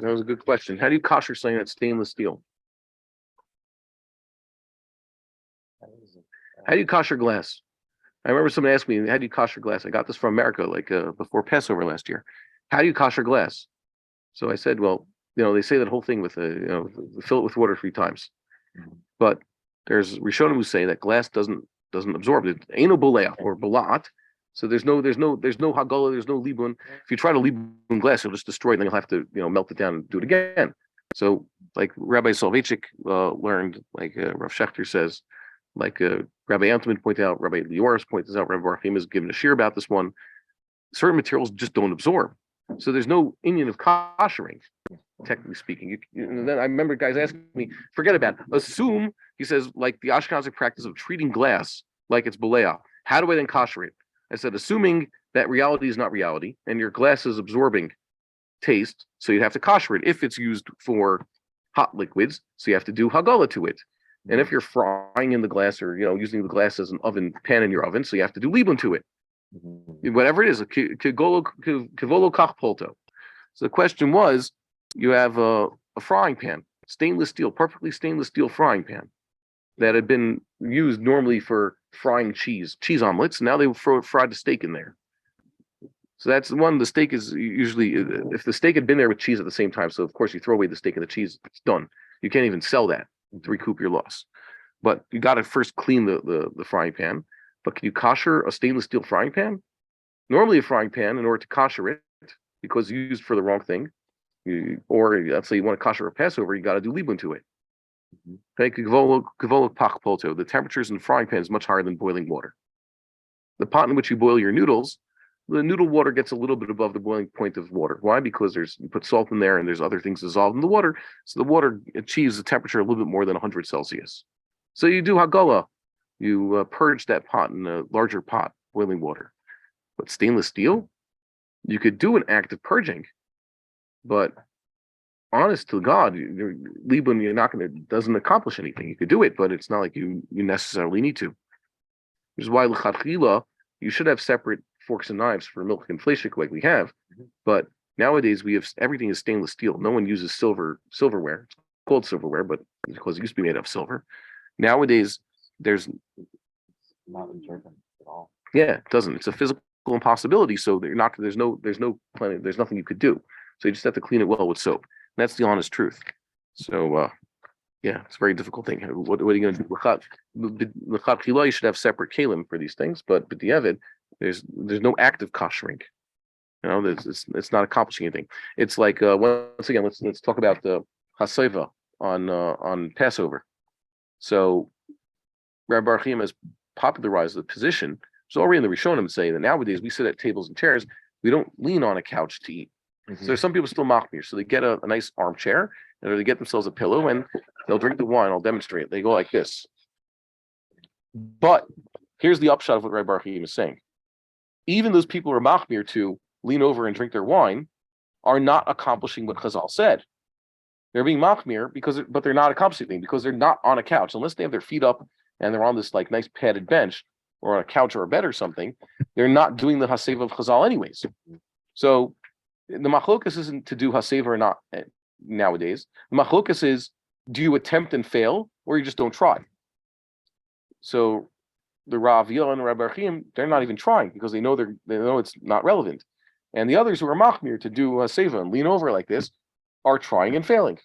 That was a good question. How do you kosher something that's stainless steel? How do you kosher glass? I remember someone asked me, how do you kosher glass? I got this from America, before Passover last year. How do you kosher glass? So I said, well, they say that whole thing with, fill it with water 3 times. But there's Rishonim who say that glass doesn't absorb it. Ain't no boleach or balat. So there's no hagala, there's no libun. If you try to libun glass, you'll just destroy it, and then you'll have to melt it down and do it again. So like Rabbi Soloveitchik learned, Rav Schechter says, Rabbi Antman pointed out, Rabbi Lioris points out, Rabbi Bar-Hayim has given a shir about this one. Certain materials just don't absorb. So there's no Indian of koshering, technically speaking. And then I remember guys asking me, forget about it. Assume, he says, like the Ashkenazic practice of treating glass like it's boleah. How do I then kosher it? I said, assuming that reality is not reality and your glass is absorbing taste, so you'd have to kosher it if it's used for hot liquids. So you have to do hagala to it. And if you're frying in the glass or using the glass as an oven pan in your oven, so you have to do libun to it. Whatever it is, a kivolo kach polto. So the question was, you have a frying pan, stainless steel, perfectly stainless steel frying pan that had been used normally for frying cheese omelets. Now they fried the steak in there. So that's the one. The steak is usually, if the steak had been there with cheese at the same time, so of course you throw away the steak and the cheese, it's done. You can't even sell that to recoup your loss. But you got to first clean the frying pan. But can you kosher a stainless steel frying pan? Normally a frying pan, in order to kosher it, because used for the wrong thing, or let's say you want to kosher a Passover, you got to do libun to it. Okay, the temperatures in the frying pan is much higher than boiling water. The pot in which you boil your noodles, the noodle water gets a little bit above the boiling point of water. Why? Because you put salt in there and there's other things dissolved in the water. So the water achieves a temperature a little bit more than 100 Celsius. So you do hagala. You purge that pot in a larger pot, boiling water. But stainless steel, you could do an act of purging, but honest to God, your libun doesn't accomplish anything. You could do it, but it's not like you necessarily need to. Which is why l'chadchila, you should have separate forks and knives for milk and fleshik like we have. But nowadays we have everything is stainless steel. No one uses silverware. It's called silverware, but because it used to be made of silver. Nowadays there's not observant at all. Yeah, it doesn't. It's a physical impossibility. So there's nothing you could do. So you just have to clean it well with soap. And that's the honest truth. So it's a very difficult thing. What are you going to do? You should have separate kalim for these things, but the Evid, there's no active koshering. It's not accomplishing anything. It's like once again, let's talk about the haseva on Passover. So Rabbi Bar-Hayim has popularized the position. So already in the Rishonim say that nowadays we sit at tables and chairs, we don't lean on a couch to eat. So there's some people still machmir. So they get a nice armchair, and they get themselves a pillow, and they'll drink the wine. I'll demonstrate. They go like this. But here's the upshot of what Rabbi Bar-Hayim is saying. Even those people who are machmir to lean over and drink their wine are not accomplishing what Chazal said. They're being machmir but they're not accomplishing anything because they're not on a couch. Unless they have their feet up and they're on this nice padded bench or on a couch or a bed or something, they're not doing the haseva of Chazal anyways. So the machlokas isn't to do haseva or not nowadays. The machlokas is, do you attempt and fail or you just don't try? So the Rav Yil and the Rabbi Bar-Hayim, they're not even trying because they know it's not relevant. And the others who are machmir to do haseva and lean over like this are trying and failing,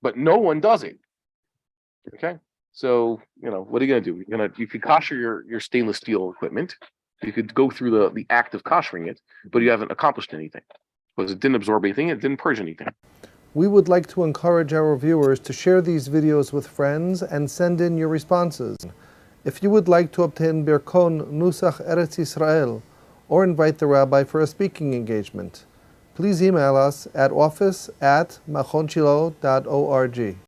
but no one does it. Okay, so what are you going to do? You could kosher your stainless steel equipment. You could go through the act of koshering it, but you haven't accomplished anything because it didn't absorb anything. It didn't purge anything. We would like to encourage our viewers to share these videos with friends and send in your responses. If you would like to obtain Birkon Nusach Eretz Yisrael or invite the rabbi for a speaking engagement, please email us at office@machonshilo.org.